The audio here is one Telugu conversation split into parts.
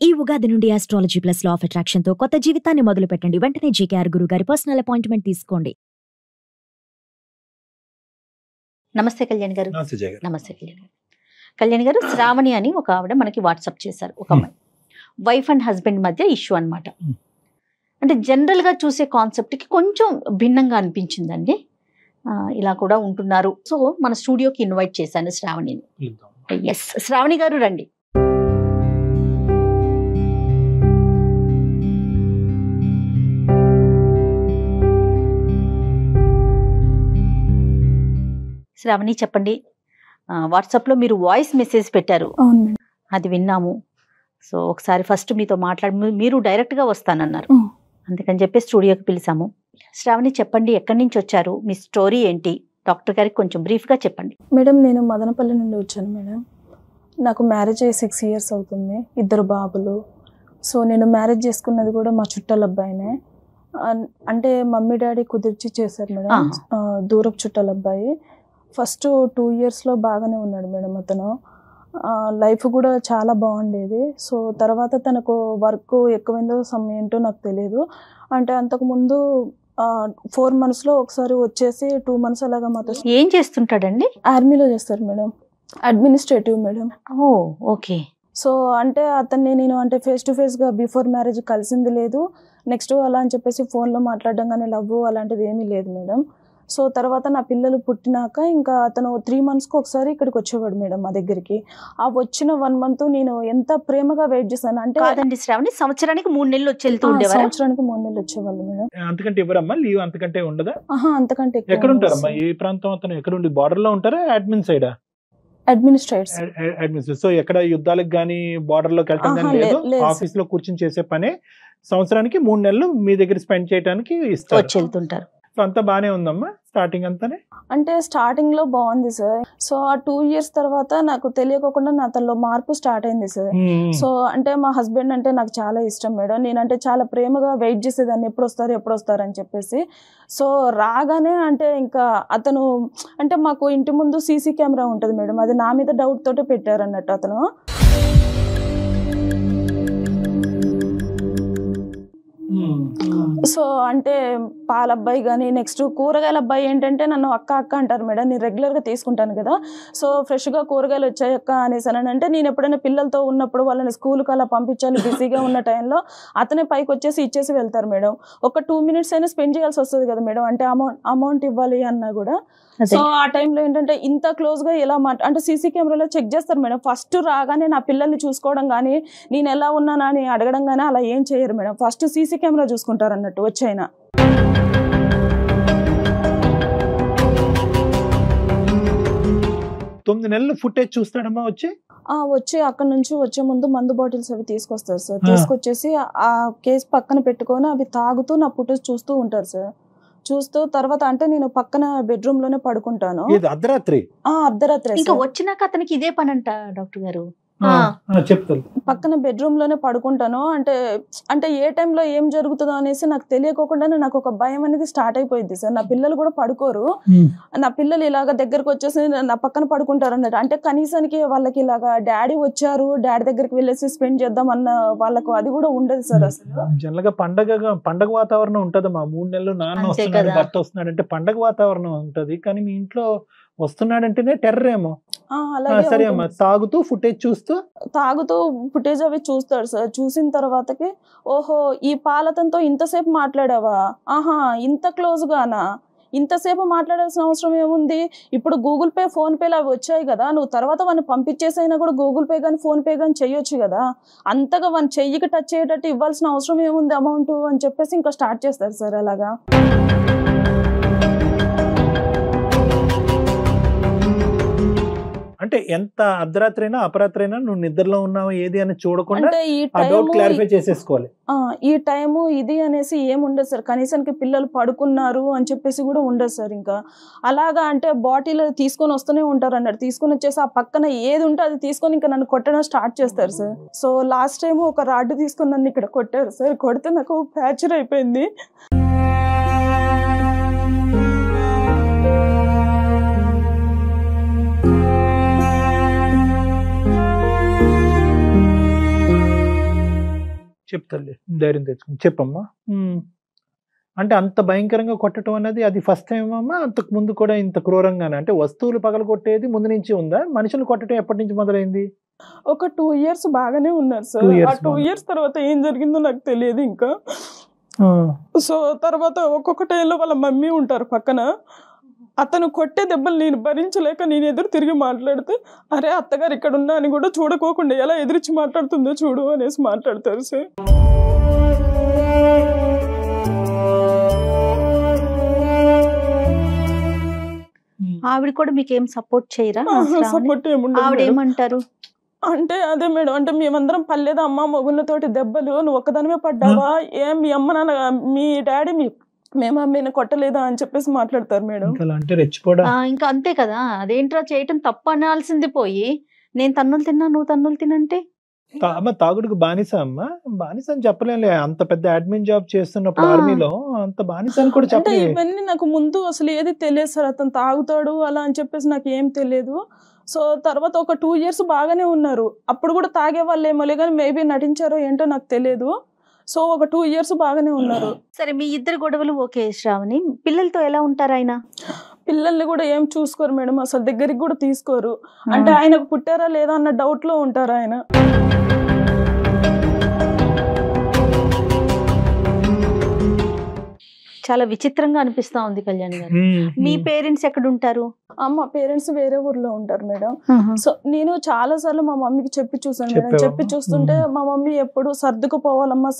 ఈ ఉగాది నుండి astrology plus law of attraction తో కొత్త జీవితాన్ని మొదలు పెట్టండి. వెంటనే జీకేఆర్ గురువు గారి పర్సనల్ అపాయింట్మెంట్ తీసుకోండి. నమస్తే కళ్యాణ్ గారు. నమస్తే జయ గారు. నమస్తే కళ్యాణ్ గారు. కళ్యాణ్ గారు, శ్రావణి అని ఒక ఆవిడ మనకి వాట్సాప్ చేశారు. ఒక అమ్మాయి వైఫ్ అండ్ హస్బెండ్ మధ్య ఇష్యూ అన్నమాట. అంటే జనరల్ గా చూసే కాన్సెప్ట్ కి కొంచెం భిన్నంగా అనిపించిందండి. ఇలా కూడా ఉంటున్నారు. సో మన స్టూడియోకి ఇన్వైట్ చేశాను శ్రావణిని. ఎస్, శ్రావణి గారు రండి. శ్రావణి చెప్పండి. వాట్సాప్ లో మీరు వాయిస్ మెసేజ్ పెట్టారు, అది విన్నాము. సో ఒకసారి ఫస్ట్ మీతో మాట్లాడి, మీరు డైరెక్ట్ గా వస్తానన్నారు, అందుకని చెప్పి స్టూడియోకి పిలిచాము. శ్రావణి చెప్పండి, ఎక్కడి నుంచి వచ్చారు, మీ స్టోరీ ఏంటి, డాక్టర్ గారికి కొంచెం బ్రీఫ్ గా చెప్పండి. మేడం, నేను మదనపల్లి నుండి వచ్చాను మేడం. నాకు మ్యారేజ్ అయ్యి 6 years అవుతుంది, 2 బాబులు. సో నేను మ్యారేజ్ చేసుకున్నది కూడా మా చుట్టాల అబ్బాయినే. అంటే మమ్మీ డాడీ కుదిర్చి చేశారు మేడం, దూరపు చుట్టాల అబ్బాయి. ఫస్ట్ 2 yearsలో బాగానే ఉన్నాడు మేడం. అతను లైఫ్ కూడా చాలా బాగుండేది. సో తర్వాత తనకు వర్క్ ఎక్కువైందో ఏంటో నాకు తెలియదు. అంటే అంతకుముందు 4 monthsలో ఒకసారి వచ్చేసి 2 months అలాగా మాతో. ఏం చేస్తుంటాడండి? ఆర్మీలో చేస్తారు మేడం, అడ్మినిస్ట్రేటివ్ మేడం. ఓ ఓకే. సో అంటే అతన్ని నేను అంటే ఫేస్ టు ఫేస్గా బిఫోర్ మ్యారేజ్ కలిసింది లేదు. నెక్స్ట్ అలా అని చెప్పేసి ఫోన్లో మాట్లాడడం కానీ లవ్ అలాంటిది ఏమీ లేదు మేడం. సో తర్వాత నా పిల్లలు పుట్టినాక ఇంకా అతను 3 monthsకి ఒకసారి ఇక్కడికి వచ్చేవాడు మేడం మా దగ్గరికి. ఆ వచ్చిన 1 month నేను ఎంత ప్రేమగా వెయిట్ చేశాను అంటే. కాదండి శ్రావణి, సంవత్సరానికి 3 నెలలు వచ్చి వెళ్తూ ఉండేవారు. సంవత్సరానికి 3 నెలలు వచ్చేవాళ్ళు మేడం. అంతకంటే ఇవ్వరమ్మా లీవ్? అంతకంటే ఉండదా? అంతకంటే ఎక్కడ ఉంటారమ్మా? ఏ ప్రాంతం అతను? ఎక్కడ ఉండి? బార్డర్ లో ఉంటారా అడ్మిన్ సైడా? అడ్మినిస్ట్రేటర్. సో ఎక్కడ యుద్ధాలకు గానీ బార్డర్ లోకి వెళ్ళటం కానీ లేదు, ఆఫీస్ లో కూర్చొని చేసే పనే. సంవత్సరానికి 3 నెలలు మీ దగ్గర స్పెండ్ చేయడానికి ఇస్తారు, వచ్చి వెళ్తుంటారు. సో అంతా బానే ఉందమ్మా స్టార్టింగ్ అంతానే? అంటే స్టార్టింగ్ లో బాగుంది సార్. సో ఆ 2 years తర్వాత నాకు తెలియకుండా నా తనలో మార్పు స్టార్ట్ అయింది సార్. సో అంటే మా హస్బెండ్ అంటే నాకు చాలా ఇష్టం మేడం. నేనంటే చాలా ప్రేమగా వెయిట్ చేసేదాన్ని, ఎప్పుడు వస్తారు అని చెప్పేసి. సో రాగానే అంటే ఇంకా అతను అంటే మాకు ఇంటి ముందు సీసీ కెమెరా ఉంటుంది మేడం, అది నా మీద డౌట్ తోటే పెట్టారు అన్నట్టు అతను. సో అంటే పాల అబ్బాయి కానీ నెక్స్ట్ కూరగాయల అబ్బాయి ఏంటంటే నన్ను అక్క అంటారు మేడం. నేను రెగ్యులర్గా తీసుకుంటాను కదా. సో ఫ్రెష్గా కూరగాయలు వచ్చాయి అక్క అనేసి అని అంటే, నేను ఎప్పుడైనా పిల్లలతో ఉన్నప్పుడు వాళ్ళని స్కూల్కి అలా పంపించాలి బిజీగా ఉన్న టైంలో అతనే పైకి వచ్చేసి ఇచ్చేసి వెళ్తారు మేడం. ఒక 2 minutes అయినా స్పెండ్ చేయాల్సి వస్తుంది కదా మేడం, అంటే అమౌంట్ ఇవ్వాలి అన్నా కూడా. సో ఆ టైంలో ఏంటంటే ఇంత క్లోజ్గా ఎలా అంటే సీసీ కెమెరాలో చెక్ చేస్తారు మేడం. ఫస్ట్ రాగానే నా పిల్లల్ని చూసుకోవడం కానీ నేను ఎలా ఉన్నానా అని అడగడం కానీ అలా ఏం చేయరు మేడం. ఫస్ట్ సీసీ కెమెరా చూసుకుంటారు అన్నట్టు వచ్చైనా. 9 నెలలు ఫుటేజ్ చూస్తాడమ్మా వచ్చి అక్కడ నుంచి వచ్చే ముందు మందు బాటిల్స్ అవి తీసుకొస్తారు సార్. తీసుకొచ్చేసి ఆ కేసు పక్కన పెట్టుకొని అవి తాగుతూ నా ఫుటేజ్ చూస్తూ ఉంటారు సార్. చూస్తూ తర్వాత అంటే నేను పక్కన బెడ్రూమ్ లోనే పడుకుంటాను. అర్ధరాత్రి ఇంకా వచ్చినాక అతనికి ఇదే పని అంట డాక్టర్ గారు. పక్కన బెడ్రూమ్ లోనే పడుకుంటాను. అంటే ఏ టైంలో ఏం జరుగుతుందో అనేసి నాకు తెలియకోకుండానే నాకు ఒక భయం అనేది స్టార్ట్ అయిపోయింది సార్. నా పిల్లలు కూడా పడుకోరు. నా పిల్లలు ఇలాగ దగ్గరకు వచ్చేసి నా పక్కన పడుకుంటారు అన్నట్టు. అంటే కనీసానికి వాళ్ళకి ఇలాగా డాడీ వచ్చారు, డాడీ దగ్గరికి వెళ్ళేసి స్పెండ్ చేద్దాం అన్న వాళ్ళకు అది కూడా ఉండదు సార్. అసలు జనరల్ గా పండగ వాతావరణం ఉంటదమ్మా. 3 నెలలు నాన్న వస్తున్నాడు, భర్త వస్తున్నాడు అంటే పండగ వాతావరణం ఉంటది. కానీ మీ ఇంట్లో వస్తున్నాడంటేనే టెర్రర్ ఏమో. సరే అమ్మా, తాగుతూ ఫుటేజ్ అవి చూస్తాడు సార్. చూసిన తర్వాతకి ఓహో ఈ పాలతంతో ఇంతసేపు మాట్లాడావా, ఆహా ఇంత క్లోజ్ గానా, ఇంతసేపు మాట్లాడాల్సిన అవసరం ఏముంది, ఇప్పుడు గూగుల్ పే ఫోన్ పేలు అవి వచ్చాయి కదా, నువ్వు తర్వాత వాడిని పంపించేసైనా కూడా గూగుల్ పే కానీ ఫోన్ పే కానీ చెయ్యొచ్చు కదా, అంతగా వాడిని చెయ్యికి టచ్ అయ్యేటట్టు ఇవ్వాల్సిన అవసరం ఏముంది అమౌంట్ అని చెప్పేసి ఇంకా స్టార్ట్ చేస్తారు సార్ అలాగా. అంటే ఎంత అర్ధరాత్రి అయినా అపరాత్రి అయినా నువ్వు నిద్రలో ఉన్నావు ఏది అని చూడకుండా క్లారిఫై చేసేసుకోవాలి. ఈ టైము ఇది అనేసి ఏముండదు సార్. కనీసానికి పిల్లలు పడుకున్నారు అని చెప్పేసి కూడా ఉండదు సార్. ఇంకా అలాగా అంటే బాటిల్ తీసుకొని వస్తూనే ఉంటారు అన్నట్టు. తీసుకొని వచ్చేసి ఆ పక్కన ఏది ఉంటే అది తీసుకొని ఇంకా నన్ను కొట్టడం స్టార్ట్ చేస్తారు సార్. సో లాస్ట్ టైం ఒక రాడ్ తీసుకొని నన్ను ఇక్కడ కొట్టారు సార్. కొడితే నాకు ఫ్రాక్చర్ అయిపోయింది. చెప్తాలే, ధైర్యం తెచ్చుకుని చెప్పమ్మా. అంటే అంత భయంకరంగా కొట్టడం అనేది అది ఫస్ట్ టైం అమ్మా? అంతకు ముందు కూడా ఇంత క్రూరంగానే, అంటే వస్తువులు పగలగొట్టేది ముందు నుంచి ఉందా? మనుషులు కొట్టడం ఎప్పటి నుంచి మొదలైంది? ఒక 2 years బాగానే ఉన్నారు సార్. 2 years ఆ 2 years తర్వాత ఏం జరిగిందో నాకు తెలియదు ఇంకా. సో తర్వాత ఒక్కొక్క టైంలో వాళ్ళ మమ్మీ ఉంటారు పక్కన. అతను కొట్టే దెబ్బలు నేను భరించలేక నేను ఎదురు తిరిగి మాట్లాడితే, అరే అత్తగారు ఇక్కడ ఉన్నా అని కూడా చూడకోకుండా ఎలా ఎదురిచ్చి మాట్లాడుతుందో చూడు అనేసి మాట్లాడతారు సార్. ఆవిడ కూడా మీకు ఏం సపోర్ట్ చేయరా? సపోర్ట్ ఆవిడ ఏముండదు. ఏమంటారు? అంటే అదే మేడం, అంటే మేమందరం పర్లేదు అమ్మ మొగుళ్ళతోటి దెబ్బలు, నువ్వు ఒక్కదానివే పడ్డావా, ఏం మీ అమ్మ నాన్న మీ డాడీ మేము అమ్మని కొట్టలేదా అని చెప్పేసి మాట్లాడతారు మేడం. అంటే రెచ్చిపోవడం ఇంకా అంతే కదా. అదేంట్రా చేయటం తప్పు అనాల్సింది పోయి నేను తన్నులు తిన్నా నువ్వు తన్నులు తినంటే అమ్మ తాగుడుకు బానిస అమ్మా? బానిస అని చెప్పలేంలే, అంత పెద్ద అడ్మిన్ జాబ్ చేస్తున్నప్పుడు ఆర్మీలో అంత బానిస అని కూడా అంటే చెప్పలే. ఇవన్నీ నాకు ముందు అసలు ఏది తెలియదు సార్, అతను తాగుతాడు అలా అని చెప్పేసి నాకు ఏం తెలియదు. సో తర్వాత ఒక 2 years బాగానే ఉన్నారు. అప్పుడు కూడా తాగే వాళ్ళు ఏమోలే కానీ మేబీ నటించారో ఏంటో నాకు తెలియదు. సో ఒక 2 years బాగానే ఉన్నారు. సరే, మీ ఇద్దరు గొడవలు ఓకే శ్రావణి, పిల్లలతో ఎలా ఉంటారు ఆయన? పిల్లల్ని కూడా ఏం చూసుకోరు మేడం, అసలు దగ్గరికి కూడా తీసుకోరు. అంటే ఆయనకు పుట్టారా లేదా అన్న డౌట్ లో ఉంటారు ఆయన. చాలా విచిత్రంగా అనిపిస్తా ఉంది కళ్యాణ్ గారు. మీ పేరెంట్స్ ఎక్కడ ఉంటారు? మా పేరెంట్స్ వేరే ఊర్లో ఉంటారు మేడం. సో నేను చాలా సార్లు మా మమ్మీకి చెప్పి చూసాను మేడం. చెప్పి చూస్తుంటే మా మమ్మీ ఎప్పుడు సర్దుకుపోవాలమ్మా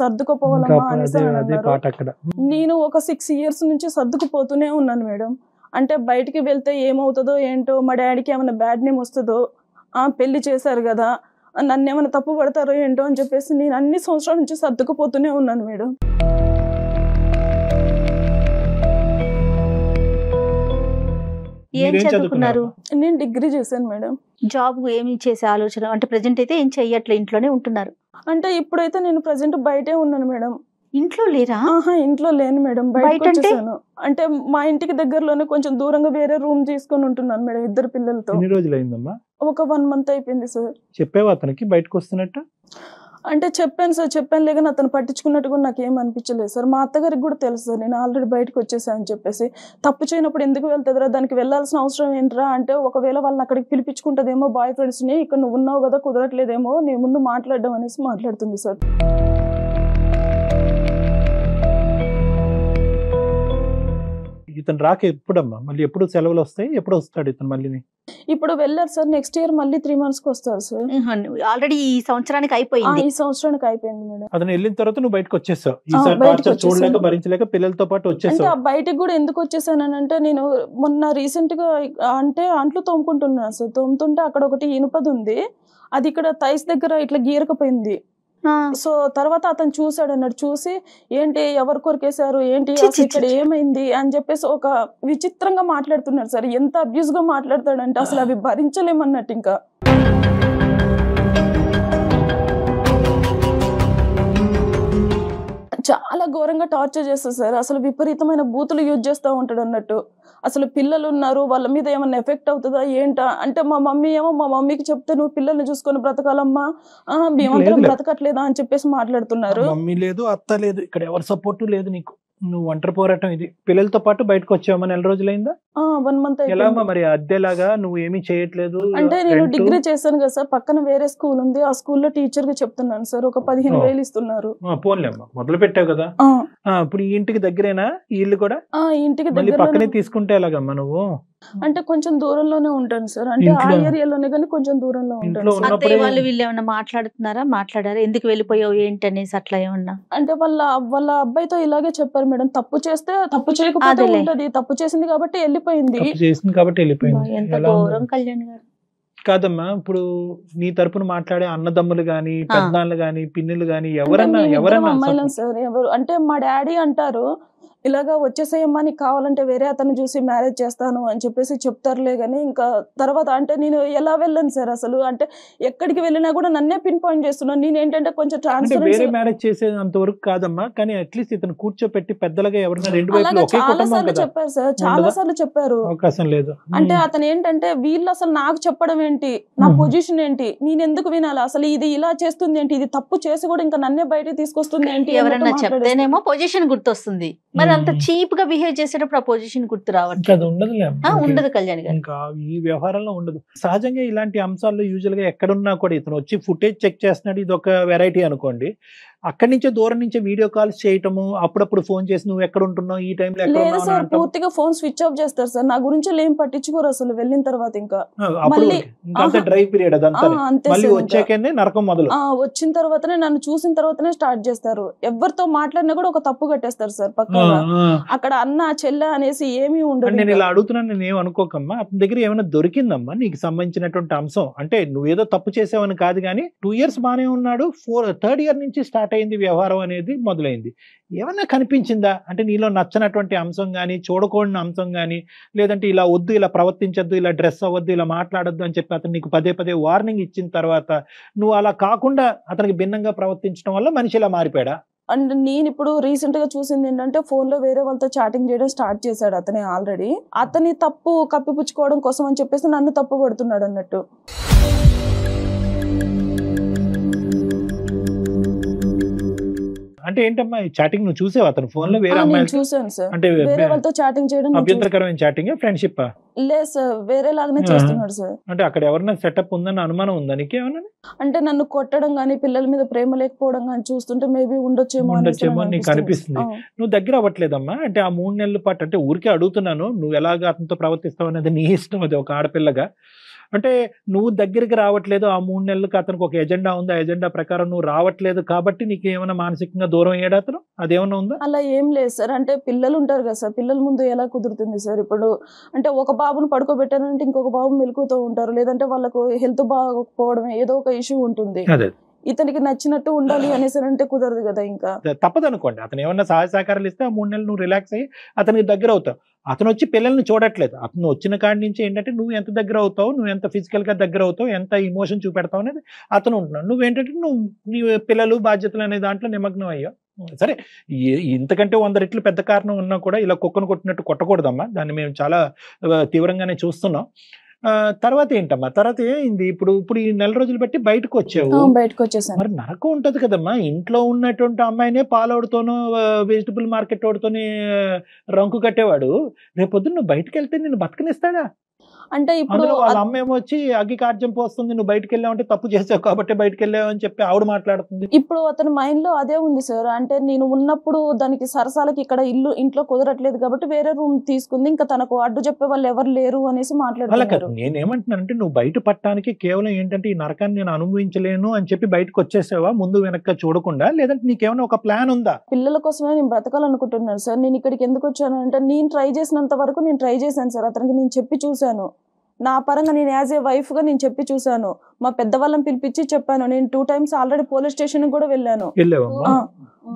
అనేసి అన్నారు. నేను ఒక 6 years నుంచి సర్దుకుపోతూనే ఉన్నాను మేడం. అంటే బయటికి వెళ్తే ఏమవుతుందో ఏంటో, మా డాడీకి ఏమైనా బ్యాడ్ నేమ్ వస్తుందో, పెళ్లి చేశారు కదా, నన్ను ఏమైనా తప్పు పడతారో ఏంటో అని చెప్పేసి నేను అన్ని సంవత్సరాల నుంచి సర్దుకుపోతూనే ఉన్నాను మేడం. ఏం చదువుకున్నారు? నేను డిగ్రీ చేశాను మేడం. జాబ్ ఏమి చేసే ఆలోచన అంటే ప్రెజెంట్ అయితే ఏం చెయ్యట్లే, ఇంట్లోనే ఉంటున్నారు? అంటే ఇప్పుడైతే నేను ప్రెజెంట్ బయటే ఉన్నాను మేడం. ఇంట్లో లేరా? ఇంట్లో లేను మేడం, బయటకు వచ్చేసాను. అంటే మా ఇంటికి దగ్గరలోనే కొంచెం దూరంగా వేరే రూమ్ తీసుకొని ఉంటున్నాను మేడం 2 పిల్లలతో. ఎన్ని రోజులు అయిందమ్మా? ఒక 1 month అయిపోయింది సార్. చెప్పావా అతనికి బయటకు వస్తున్నట్టు? అంటే చెప్పాను సార్, చెప్పాను లేక అతను పట్టించుకున్నట్టు కూడా నాకు ఏం అనిపించలేదు సార్. మా అత్తగారికి కూడా తెలుసు సార్ నేను ఆల్రెడీ బయటకు వచ్చేసాను అని చెప్పేసి. తప్పు చేయనప్పుడు ఎందుకు వెళ్తుందిరా, దానికి వెళ్ళాల్సిన అవసరం ఏంట్రా అంటే, ఒకవేళ వాళ్ళని అక్కడికి పిలిపించుకుంటుందేమో బాయ్ ఫ్రెండ్స్ని, ఇక్కడ నువ్వు ఉన్నావు కదా కుదరట్లేదేమో నీ ముందు మాట్లాడడం అనేసి మాట్లాడుతుంది సార్. ఇతను రాక ఎప్పుడమ్మా? మళ్ళీ ఎప్పుడు సెలవులు వస్తాయి? ఎప్పుడు వస్తాడు ఇతను మళ్ళీ? ఇప్పుడు వెళ్ళారు సార్, నెక్స్ట్ ఇయర్ మళ్ళీ 3 months కి వస్తారు సార్. ఆల్రెడీ ఈ సంవత్సరానికి అయిపోయింది. ఈ సంవత్సరానికి అయిపోయింది మేడం. అతను వెళ్ళిన తర్వాత నువ్వు బయటకు వచ్చేసావు, ఈసారి చూడలేక భరించలేక పిల్లలతో పాటు వచ్చేసావు. అంటే బయటకు కూడా ఎందుకు వచ్చేసాను అంటే, నేను మొన్న రీసెంట్ గా అంటే అంట్లు తోముకుంటున్నాను సార్. తోముతుంటే అక్కడ ఒకటి ఇనుపది ఉంది, అది ఇక్కడ థైస్ దగ్గర ఇట్లా గీరకపోయింది. సో తర్వాత అతను చూసాడు అన్నాడు, చూసి ఏంటి ఎవరు కొరికేశారు ఏంటి ఇక్కడ ఏమైంది అని చెప్పేసి ఒక విచిత్రంగా మాట్లాడుతున్నాడు సార్. ఎంత అబ్యూస్ గా మాట్లాడతాడంటే అసలు అవి భరించలేమన్నట్టు. ఇంకా చాలా ఘోరంగా టార్చర్ చేస్తారు సార్. అసలు విపరీతమైన బూతులు యూజ్ చేస్తూ ఉంటాడు అన్నట్టు. అసలు పిల్లలు ఉన్నారు, వాళ్ళ మీద ఏమన్నా ఎఫెక్ట్ అవుతుందా ఏంటా అంటే, మా మమ్మీ ఏమో మా మమ్మీకి చెప్తే నువ్వు పిల్లల్ని చూసుకొని బ్రతకాలమ్మా, మేమందరం బ్రతకట్లేదా అని చెప్పేసి మాట్లాడుతున్నారు. మమ్మీ లేదు, అత్త లేదు, ఇక్కడ ఎవరి సపోర్టు లేదు నీకు, నువ్వు ఒంటరి పోరాటం ఇది. పిల్లలతో పాటు బయటకు వచ్చావా? నెల రోజులైందా? 1 month. ఎలా మరి అద్దెలాగా నువ్వు ఏమీ చేయట్లేదు? అంటే నేను డిగ్రీ చేశాను కదా సార్, పక్కన వేరే స్కూల్ ఉంది, ఆ స్కూల్లో టీచర్ గా చెప్తున్నాను సార్. ఒక 15,000 ఇస్తున్నారు. పోన్లేమ్మా, మొదలు పెట్టావు కదా. ఇప్పుడు ఈ ఇంటికి దగ్గరేనా ఇల్లు కూడా? ఇంటికి దగ్గర పక్కనే తీసుకుంటే ఎలాగమ్మా నువ్వు? అంటే కొంచెం దూరంలోనే ఉంటాను సార్. అంటే ఆ ఏరియాలోనే కానీ కొంచెం దూరంలో ఉంటాను. అత్తయ్య వాళ్ళు వీళ్ళు ఏమన్నా మాట్లాడారా ఎందుకు వెళ్ళిపోయావు ఏంటి అనేసి అట్లా ఏమన్నా? అంటే వాళ్ళ అబ్బాయితో ఇలాగే చెప్పారు మేడం, తప్పు చేస్తే తప్పు చేయకపోతే ఉంటది, తప్పు చేసింది కాబట్టి వెళ్ళిపోయింది. ఎంత ఘోరం కళ్యాణ్ గారు. కాదమ్మా, ఇప్పుడు నీ తరపున మాట్లాడే అన్నదమ్ములు గాని, పెద్దనాన్నలు గాని, పిన్నులు గాని ఎవరన్నా అమ్మాయిలం సార్. ఎవరు అంటే మా డాడీ అంటారు ఇలాగా వచ్చేసేయమ్మా నీకు కావాలంటే వేరే అతను చూసి మ్యారేజ్ చేస్తాను అని చెప్పేసి చెప్తారులే కానీ ఇంకా తర్వాత అంటే నేను ఎలా వెళ్ళాను సార్ అసలు అంటే ఎక్కడికి వెళ్ళినా కూడా నన్నే పిన్ పాయింట్ చేస్తున్నాను. నేను ఏంటంటే కొంచెం అంటే ట్రాన్స్పరెన్సీ వేరే మ్యారేజ్ చేసేంత వరకు కాదమ్మా, కానీ అట్లీస్ట్ ఇతను కూర్చోపెట్టి పెద్దలుగా ఎవరైనా రెండు వైపులు అలాగా ఒకే చాలా కుటుంబం సార్లు కదా, చెప్పారు సార్, చాలా ఉండదా? సార్లు చెప్పారు. అవకాశం లేదు. అంటే అతను ఏంటంటే వీళ్ళు అసలు నాకు చెప్పడం ఏంటి, నా పొజిషన్ ఏంటి, నేను ఎందుకు వినాలి, అసలు ఇది ఇలా చేస్తుంది ఏంటి, ఇది తప్పు చేసి కూడా ఇంకా నన్నే బయటకు తీసుకొస్తుంది ఏంటి అన్నట్టు ఎవరన్నా మాట్లాడేస్తారు. చెప్తేనేమో పొజిషన్ గుర్తొస్తుంది, మరి అంత చీప్ గా బిహేవ్ చేసేటప్పుడు ఆ పొజిషన్ గుర్తు ఇంకా రావట్లేదు. అది ఉండదులే అమ్మా. ఉండదు కళ్యాణ్ గారు. ఇంకా ఈ వ్యవహారంలో ఉండదు. సహజంగా ఇలాంటి అంశాల్లో యూజువల్ గా ఎక్కడున్నా కూడా ఇతను వచ్చి ఫుటేజ్ చెక్ చేస్తున్నాడు, ఇది ఒక వెరైటీ అనుకోండి. అక్కడి నుంచే దూరం నుంచే వీడియో కాల్స్ చేయటము, అప్పుడప్పుడు ఫోన్ చేసి నువ్వు ఎక్కడ ఉంటున్నావు, ఈ టైంలో ఎక్కడ లేదు ఉన్నావు సార్, అంటాం. పూర్తిగా ఫోన్ స్విచ్ ఆఫ్ చేస్తారు సార్, నా గురించి ఏం పట్టించుకోరు అసలు వెళ్ళిన తర్వాత ఇంకా. అప్పుడు మళ్ళీ ఇంకా ఆహా. డ్రై పీరియడ్ అదంతా. అంతే మళ్ళీ సార్ ఇంకా. వచ్చాకనే నరకం మొదలు. వచ్చిన తర్వాతనే నన్ను చూసిన తర్వాతనే స్టార్ట్ చేస్తారు. ఎవరితో మాట్లాడినా కూడా ఒక తప్పు కట్టేస్తారు సార్ పక్కగా. అక్కడ అన్న చెల్లె అనేసి ఏమీ ఉండదు. నేను ఇలా అడుగుతున్నాను, నేను ఏం అనుకోకమ్మా. అతని దగ్గర ఏమైనా దొరికిందమ్మా నీకు సంబంధించినటువంటి అంశం? అంటే నువ్వేదో తప్పు చేసావని కాదు, కానీ 2 years బానే ఉన్నాడు, 3rd year నుంచి స్టార్ట్ అయింది వ్యవహారం అనేది మొదలైంది. ఏమన్నా కనిపించిందా అంటే నీలో నచ్చనటువంటి అంశం కానీ, చూడకూడని అంశం కానీ, లేదంటే ఇలా వద్దు, ఇలా ప్రవర్తించొద్దు, ఇలా డ్రెస్ అవ్వద్దు, ఇలా మాట్లాడొద్దు అని చెప్పి అతను నీకు పదే వార్నింగ్ ఇచ్చిన తర్వాత నువ్వు అలా కాకుండా అతనికి భిన్నంగా ప్రవర్తించడం వల్ల మనిషి ఇలా మారిపోయాడా? అండ్ నేను ఇప్పుడు రీసెంట్ గా చూసింది ఏంటంటే ఫోన్ లో వేరే వాళ్ళతో చాటింగ్ చేయడం స్టార్ట్ చేశాడు అతనే ఆల్రెడీ. అతని తప్పు కప్పిపుచ్చుకోవడం కోసం అని చెప్పేసి నన్ను తప్పు పడుతున్నాడు అన్నట్టు. అంటే ఏంటమ్మా ఈ చాటింగ్ నువ్వు చూసావు అతను ఫోన్ లో వేరే నేను అమ్మాయి? చూసాను సార్, అంటే వేరే వాళ్ళతో చాటింగ్ చేయడం నేను అభ్యంతరకరమైన చాటింగ్, ఫ్రెండ్షిప్? లేదు సార్, వేరే లాగానే చేస్తున్నాడు సార్. అంటే అక్కడ ఎవరైనా సెటప్ ఉందని అనుమానం ఉందా నీకేమన్నా? అంటే నన్ను కొట్టడం గానీ, పిల్లల మీద ప్రేమ లేకపోవడం గానీ చూస్తుంటే మేబీ ఉండొచ్చేమో నీకు అనిపిస్తుంది. నువ్వు దగ్గర అవ్వట్లేదమ్మా. అంటే ఆ 3 నెలల పాటు, అంటే ఊరికే అడుగుతున్నాను, నువ్వు ఎలాగ అతనితో ప్రవర్తిస్తావు అనేది నీ ఇష్టం, అది ఒక ఆడపిల్లగా. అంటే నువ్వు దగ్గరికి రావట్లేదు, ఆ 3 నెలలకు అతనికి ఒక ఎజెండా ఉంది, ఆ ఎజెండా ప్రకారం నువ్వు రావట్లేదు కాబట్టి నీకు ఏమైనా మానసికంగా దూరం అయ్యాడు అతను? అదేమన్నా ఉందా? అలా ఏం లేదు సార్. అంటే పిల్లలు ఉంటారు కదా సార్, పిల్లల ముందు ఎలా కుదురుతుంది సార్? ఇప్పుడు అంటే ఒక బాబును పడుకోబెట్టానంటే ఇంకొక బాబు మెలుకుతూ ఉంటారు, లేదంటే వాళ్ళకు హెల్త్ బాగోకపోవడం ఏదో ఒక ఇష్యూ ఉంటుంది. అదే ఇతనికి నచ్చినట్టు ఉండాలి అనేసి అంటే కుదరదు కదా. ఇంకా తప్పదు అనుకోండి, అతను ఏమన్నా సహాయ సహకారాలు ఇస్తే ఆ 3 నెలలు నువ్వు రిలాక్స్ అయ్యి అతనికి దగ్గర అవుతావు. అతను వచ్చి పిల్లల్ని చూడట్లేదు, అతను వచ్చిన కాడి నుంచి ఏంటంటే నువ్వు ఎంత దగ్గర అవుతావు, నువ్వు ఎంత ఫిజికల్ గా దగ్గర అవుతావు, ఎంత ఇమోషన్ చూపెడతావు అనేది అతను ఉంటున్నాడు. నువ్వేంటంటే నీ పిల్లలు బాధ్యతలు అనే దాంట్లో నిమగ్నం అయ్యావు. సరే, ఇంతకంటే 100 రెట్లు పెద్ద కారణం ఉన్నా కూడా ఇలా కుక్కను కొట్టినట్టు కొట్టకూడదమ్మా, దాన్ని మేము చాలా తీవ్రంగానే చూస్తున్నాం. తర్వాత ఏంటమ్మా, తర్వాత ఏంది? ఇప్పుడు ఈ 4 రోజులు బట్టి బయటకు వచ్చావు, బయటకు వచ్చేసాను. మరి నరకం ఉంటది కదమ్మా. ఇంట్లో ఉన్నటువంటి అమ్మాయినే పాలవుడితోనో వెజిటబుల్ మార్కెట్ వాడితోనే రంకు కట్టేవాడు రేపొద్దు నువ్వు బయటకు వెళ్తే నిన్ను బతకనిస్తాడా? అంటే ఇప్పుడు అందులో వాళ్ళ అమ్మ ఏమో వచ్చి అగ్గి కార్యం పోస్తుంది, నువ్వు బయటకు వెళ్ళావు అంటే తప్పు చేసావు కాబట్టి బయటకు వెళ్ళావు అని చెప్పి ఆవిడ మాట్లాడుతుంది. ఇప్పుడు అతని మైండ్ లో అదే ఉంది సార్. అంటే నేను ఉన్నప్పుడు దానికి సరసాలకి ఇక్కడ ఇంట్లో కుదరట్లేదు కాబట్టి వేరే రూమ్ తీసుకుంది, ఇంకా తనకు అడ్డు చెప్పే వాళ్ళు ఎవరు లేరు అనేసి మాట్లాడుతున్నారు. నేనేమంటున్నానంటే నువ్వు బయట పట్టడానికి కేవలం ఏంటంటే ఈ నరకాన్ని నేను అనుభవించలేను అని చెప్పి బయటకు వచ్చేసావా ముందు వెనక చూడకుండా, లేదంటే నీకేమైనా ఒక ప్లాన్ ఉందా? పిల్లల కోసమే నేను బ్రతకాలనుకుంటున్నాను సార్. నేను ఇక్కడికి ఎందుకు వచ్చాను అంటే నేను ట్రై చేసినంత వరకు నేను ట్రై చేశాను సార్. అతనికి నేను చెప్పి చూశాను, నా పరంగా నేను యాజ్ ఏ వైఫ్ గా నేను చెప్పి చూశాను. మా పెద్దవాళ్ళని పిలిపించి చెప్పాను. నేను 2 times ఆల్రెడీ పోలీస్ స్టేషన్ కూడా వెళ్ళాను.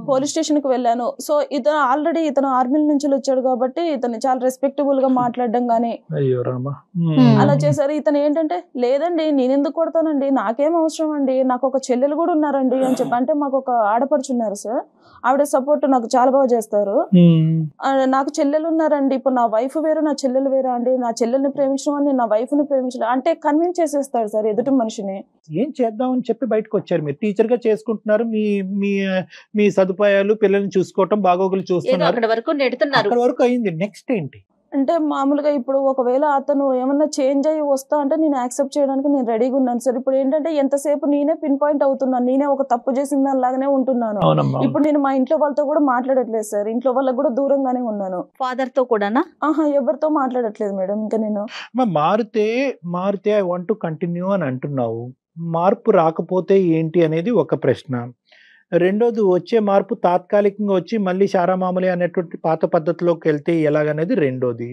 పోలీస్ స్టేషన్ కి వెళ్ళాను. సో ఇతను ఆర్మీ నుంచి వచ్చాడు కాబట్టి ఇతను చాలా రెస్పెక్టబుల్ గా మాట్లాడడం గానీ అలా చేశారు. ఇతను ఏంటంటే లేదండి నేను ఎందుకు కొడతానండి, నాకేం అవసరం అండి, నాకు ఒక చెల్లెలు కూడా ఉన్నారండి అని చెప్పి. అంటే మాకు ఒక ఆడపడుచున్నారు సార్, ఆవిడ సపోర్ట్ నాకు చాలా బాగా చేస్తారు. నాకు చెల్లెలు ఉన్నారండి, ఇప్పుడు నా వైఫ్ వేరు నా చెల్లెలు వేరా అండి, నా చెల్లెల్ని ప్రేమించడం అని నా వైఫ్ ని ప్రేమించడం అంటే కన్విన్స్ చేసేస్తాడు సార్ ఎదుటి మనిషిని. ఏం చేద్దామని చెప్పి బయటకు వచ్చారు, మీరు టీచర్ గా చేసుకుంటున్నారు, మీ సదుపాయాలు పిల్లల్ని చూసుకోవటం బాగోగులు చూస్తున్నారు, అక్కడ వరకు అయింది. నెక్స్ట్ ఏంటి అంటే మామూలుగా ఇప్పుడు ఒకవేళ అతను ఏమన్నా చేంజ్ అయ్యి వస్తా అంటే నేను యాక్సెప్ట్ చేయడానికి నేను రెడీగా ఉన్నాను సార్. ఇప్పుడు ఏంటంటే ఎంతసేపు నేనే పిన్ పాయింట్ అవుతున్నాను, నేనే ఒక తప్పు చేసిన దానిలాగానే ఉంటున్నాను. ఇప్పుడు నేను మా ఇంట్లో వాళ్ళతో కూడా మాట్లాడట్లేదు సార్, ఇంట్లో వాళ్ళకి కూడా దూరంగానే ఉన్నాను. ఫాదర్ తో కూడా ఎవరితో మాట్లాడట్లేదు మేడం. ఇంకా నేను మారితే ఐ వాంట్ టు కంటిన్యూ అని అంటున్నావు, మార్పు రాకపోతే ఏంటి అనేది ఒక ప్రశ్న. రెండోది వచ్చే మార్పు తాత్కాలికంగా వచ్చి మళ్ళీ శారామామూలి అనేటువంటి పాత పద్ధతిలోకి వెళ్తే ఎలాగనేది రెండోది.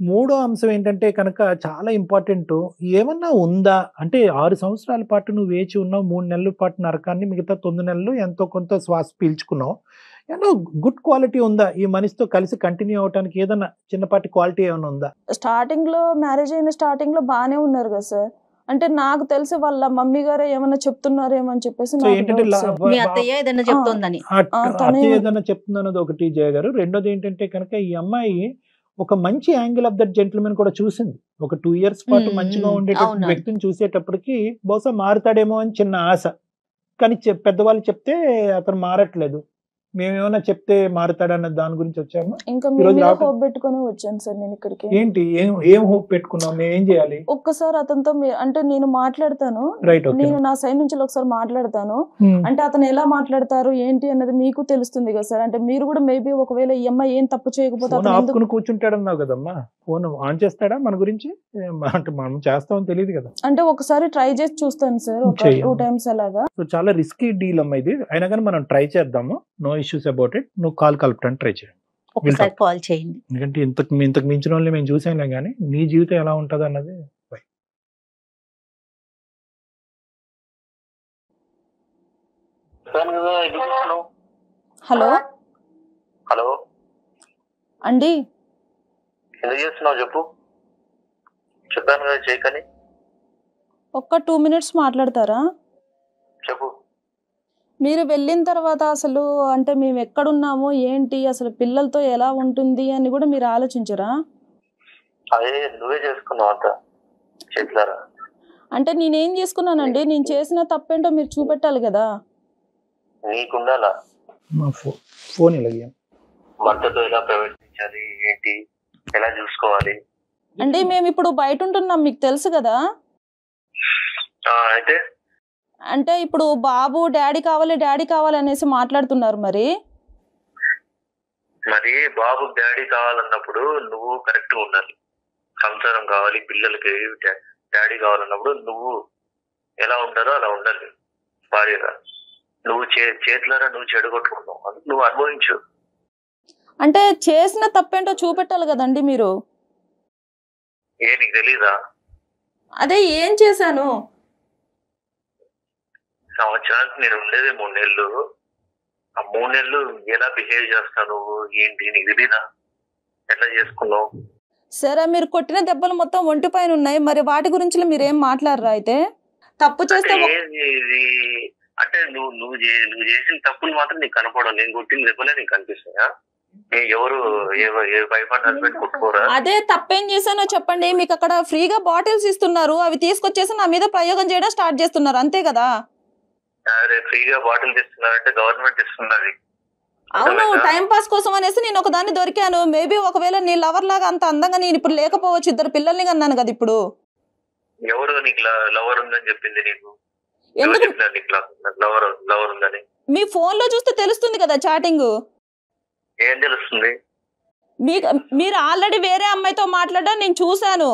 మూడో అంశం ఏంటంటే కనుక చాలా ఇంపార్టెంట్. ఏమన్నా ఉందా అంటే 6 సంవత్సరాల పాటు నువ్వు వేచి ఉన్నావు, 3 నెలల పాటు నరకాన్ని, మిగతా 9 నెలలు ఎంతో కొంత శ్వాస పీల్చుకున్నావు. ఏమన్నా గుడ్ క్వాలిటీ ఉందా ఈ మనిషితో కలిసి కంటిన్యూ అవడానికి? ఏదన్నా చిన్నపాటి క్వాలిటీ ఏమైనా ఉందా? స్టార్టింగ్ లో మ్యారేజ్ అయిన స్టార్టింగ్ లో బాగానే ఉన్నారు కదా సార్. అంటే నాకు తెలిసి వాళ్ళ మమ్మీ గారే ఏమన్నా చెప్తున్నారేమో అని చెప్పేసి సో నాకు ఏంటంటే doubt సార్. మీ అత్తయ్య ఏదైనా చెప్తోందని. తనే అతి ఏదైనా చెప్తుందన్నది ఒకటి జయ గారు. రెండోది ఏంటంటే కనుక ఈ అమ్మాయి ఒక మంచి యాంగిల్ ఆఫ్ దట్ జెంటిల్మెన్ కూడా చూసింది. ఒక 2 years పాటు మంచిగా ఉండేటటువంటి అవును. వ్యక్తిని చూసేటప్పటికి బహుశా మారుతాడేమో అని చిన్న ఆశ. కానీ పెద్దవాళ్ళు చెప్తే అతను మారట్లేదు. మేమేమైనా చెప్తే మారుతాడన్న దాని గురించి వచ్చాము. ఇంకా ఈరోజు మీద రావటం- హోప్ పెట్టుకొని వచ్చాను సార్ నేను ఇక్కడికి. ఏంటి ఏం హోప్ పెట్టుకున్నాం? మేము ఏం చేయాలి? ఒక్కసారి అతనితో అంటే నేను మాట్లాడతాను, రైట్, ఓకే. నేను నా సైడ్ నుంచి ఒకసారి మాట్లాడతాను. అంటే అతను ఎలా మాట్లాడతారు ఏంటి అన్నది మీకు తెలుస్తుంది కదా సార్. అంటే మీరు కూడా మేబీ ఒకవేళ ఈ అమ్మాయి ఏం తప్పు చేయకపోతే ఫోన్ అతను ఎందుకు ఆపుకుని కూర్చుంటాడన్నావు కదమ్మా. ఫోన్ ఆన్ చేస్తాడా మన గురించి? అంటే మనం చేస్తామని తెలియదు కదా. అంటే ఒకసారి ట్రై చేసి చూస్తాను సార్, ఒక చెయ్యమ్మా. 2 times అలాగా. సో చాలా రిస్కీ డీల్ అమ్మా ఇది. అయినా కానీ మనం ట్రై చేద్దాము. No issues about it. నువ్వు కాల్ కలపడానికి ట్రై చేయండి. ఒకసారి కాల్ చేయండి. ఎందుకంటే ఇంతకు మించిన వాళ్ళని మేము చూసాంలే కానీ నీ జీవితం ఎలా ఉంటుంది అన్నది. హలో హలో, అండి, ఎందుకు చేస్తున్నావు చెప్పు. చెప్పాను కదా చేయకని. ఒక్క 2 minutes మాట్లాడతారా? చెప్పు. మీరు వెళ్ళిన తర్వాత అసలు అంటే మేము ఎక్కడున్నామో ఏంటి, అసలు పిల్లలతో ఎలా ఉంటుంది అని కూడా మీరు ఆలోచించరా? అదే నువ్వే చేసుకున్నావు అంత చేతులారా. అంటే నేనేం చేసుకున్నానండి? నేను చేసిన తప్పేంటో మీరు చూపెట్టాలి కదా. నీకుండాలా మా ఫోన్ ఇలాగే భర్తతో ఎలా ప్రవర్తించాలి, ఏంటి, ఎలా చూసుకోవాలి. అంటే మేము ఇప్పుడు బయట ఉంటున్నాం, మీకు తెలుసు కదా. అయితే అంటే ఇప్పుడు బాబు డాడీ కావాలి అనేసి మాట్లాడుతున్నారు. మరి మరి బాబు డాడీ కావాలన్నప్పుడు నువ్వు కరెక్ట్ గా ఉండాలి. సంసారం కావాలి, పిల్లలకి డాడీ కావాలన్నప్పుడు నువ్వు ఎలా ఉండాలో అలా ఉండాలి భార్యగా. నువ్వు చేతులారా నువ్వు చెడగొట్టుకున్నావు, అది నువ్వు అనుభవించు. అంటే చేసిన తప్పేంటో చూపెట్టాలి కదండి మీరు. నీకు తెలీదా? అదే ఏం చేశాను? సంవత్సరానికి నేను ఉండేది 3 నెలలు. ఆ 3 నెలలు ఎలా బిహేవ్ చేస్తావు నువ్వు, ఏంటి నీకు తెలీదా? ఎట్లా చేసుకున్నావు? సరే, మీరు కొట్టిన దెబ్బలు మొత్తం ఒంటి పైన ఉన్నాయి, మరి వాటి గురించి మీరు ఏం మాట్లాడరా? అయితే తప్పు చేస్తే అంటే నువ్వు చేసిన తప్పులు మాత్రం నీకు కనపడవు. నేను కొట్టిన దెబ్బలే నీకు కనిపిస్తాయా? ఎవరు ఏ వైఫ్ అండ్ హస్బెండ్ కొట్టుకోరా? అదే తప్పేం చేశానో చెప్పండి. మీకు అక్కడ ఫ్రీగా బాటిల్స్ ఇస్తున్నారు, అవి తీసుకొచ్చేసి నా మీద ప్రయోగం చేయడం స్టార్ట్ చేస్తున్నారు, అంతే కదా? అరే ఫ్రీగా బాటిల్ ఇస్తున్నారంటే గవర్నమెంట్ ఇస్తున్నది. అవును, టైం పాస్ కోసం అనేసి నేను ఒక దాన్ని దొరికాను. మేబీ ఒకవేళ నీ లవర్ లాగా అంత అందంగా నేను ఇప్పుడు లేకపోవచ్చు, 2 పిల్లల్ని కన్నాను కదా ఇప్పుడు. ఎవరు నీకు లవర్ ఉందని చెప్పింది? నీకు ఎందుకు? లవర్ ఉందని మీ ఫోన్ లో చూస్తే తెలుస్తుంది కదా చాటింగ్. ఏం తెలుస్తుంది? మీరు ఆల్రెడీ వేరే అమ్మాయితో మాట్లాడడం నేను చూశాను.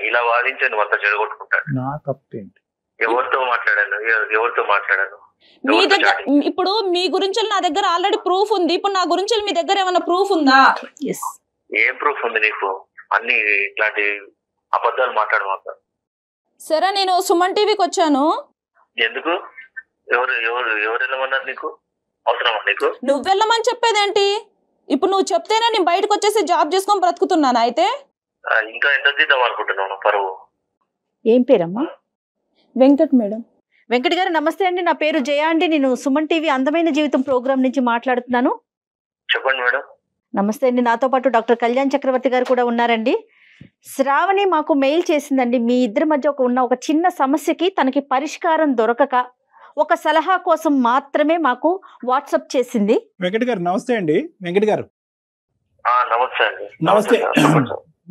ఇలా వాదించండి మొత్తం చెడగొట్టుకుంటాడు. నా తప్పేంటి? ఎవరితో మాట్లాడాను? మీ దగ్గర ఇప్పుడు మీ గురించి నా దగ్గర ఆల్రెడీ ప్రూఫ్ ఉంది. ఇప్పుడు నా గురించి మీ దగ్గర ఏమైనా ప్రూఫ్ ఉందా? ఏం ప్రూఫ్ ఉంది నీకు? అన్ని ఇట్లాంటి అబద్ధాలు మాట్లాడమాక. సరే, నేను సుమన్ టీవీకి వచ్చాను. ఎందుకు? ఎవరు వెళ్ళమన్నారు? నీకు అవసరమా? నీకు నువ్వు వెళ్ళమని చెప్పేదేంటి? ఇప్పుడు నువ్వు చెప్తేనే నేను బయటకు వచ్చేసి జాబ్ చేసుకొని బ్రతుకుతున్నాను. అయితే ఇంకా ఎంత తీద్దాం అనుకుంటున్నాను పరువు? ఏం పేరమ్మా? వెంకట్ మేడం. వెంకట్ గారు నమస్తే అండి. నా పేరు జయ అండి. నేను సుమన్ టీవీ అందమైన జీవితం ప్రోగ్రామ్ నుంచి మాట్లాడుతున్నాను. చెప్పండి మేడం. నమస్తే అండి. నాతో పాటు డాక్టర్ కళ్యాణ్ చక్రవర్తి గారు కూడా ఉన్నారండి. శ్రావణి మాకు మెయిల్ చేసిందండి. మీ ఇద్దరి మధ్య ఉన్న ఒక చిన్న సమస్యకి తనకి పరిష్కారం దొరకక ఒక సలహా కోసం మాత్రమే మాకు వాట్సాప్ చేసింది. వెంకట్ గారు నమస్తే అండి. వెంకట్ గారు నమస్తే అండి. నమస్తే.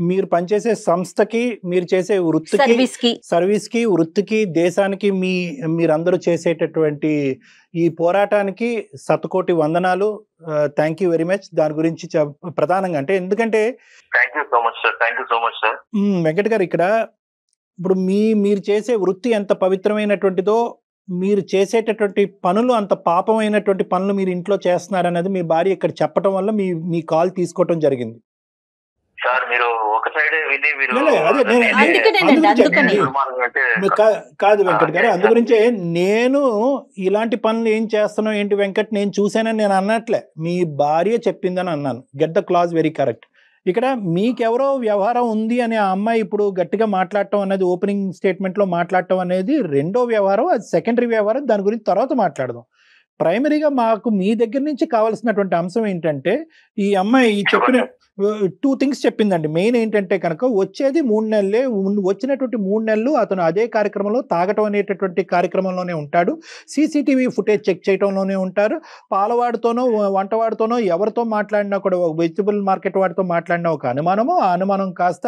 మీరు పనిచేసే సంస్థకి, మీరు చేసే వృత్తికి, సర్వీస్ కి, వృత్తికి, దేశానికి మీరందరూ చేసేటటువంటి ఈ పోరాటానికి శతకోటి వందనాలు. Thank you very much. దాని గురించి ప్రధానంగా అంటే ఎందుకంటే వెంకట్ గారు ఇక్కడ ఇప్పుడు మీరు చేసే వృత్తి ఎంత పవిత్రమైనటువంటిదో, మీరు చేసేటటువంటి పనులు అంత పాపమైనటువంటి పనులు మీరు ఇంట్లో చేస్తున్నారనేది మీ భార్య ఇక్కడ చెప్పడం వల్ల మీ కాల్ తీసుకోవటం జరిగింది. సార్ మీరు ఒక సైడే విని మీరు కాదు వెంకట్ గారు, అందు గురించే నేను ఇలాంటి పనులు ఏం చేస్తున్నావు ఏంటి వెంకట్, నేను చూసానని నేను అన్నట్లే, మీ భార్య చెప్పిందని అన్నాను. Get the clause very correct. ఇక్కడ మీకెవరో వ్యవహారం ఉంది అని ఆ అమ్మాయి ఇప్పుడు గట్టిగా మాట్లాడటం అనేది, ఓపెనింగ్ స్టేట్మెంట్లో మాట్లాడటం అనేది రెండో వ్యవహారం, అది సెకండరీ వ్యవహారం, దాని గురించి తర్వాత మాట్లాడదాం. ప్రైమరీగా మాకు మీ దగ్గర నుంచి కావాల్సినటువంటి అంశం ఏంటంటే, ఈ అమ్మాయి చెప్పిన 2 థింగ్స్ చెప్పిందండి. మెయిన్ ఏంటంటే కనుక వచ్చేది 3 నెలలే, వచ్చినటువంటి 3 నెలలు అతను అదే కార్యక్రమంలో తాగటం అనేటటువంటి కార్యక్రమంలోనే ఉంటాడు, సీసీటీవీ ఫుటేజ్ చెక్ చేయడంలోనే ఉంటారు, పాలవాడితోనో వంటవాడితోనో ఎవరితో మాట్లాడినా కూడా, వెజిటబుల్ మార్కెట్ వాడితో మాట్లాడినా ఒక అనుమానము, ఆ అనుమానం కాస్త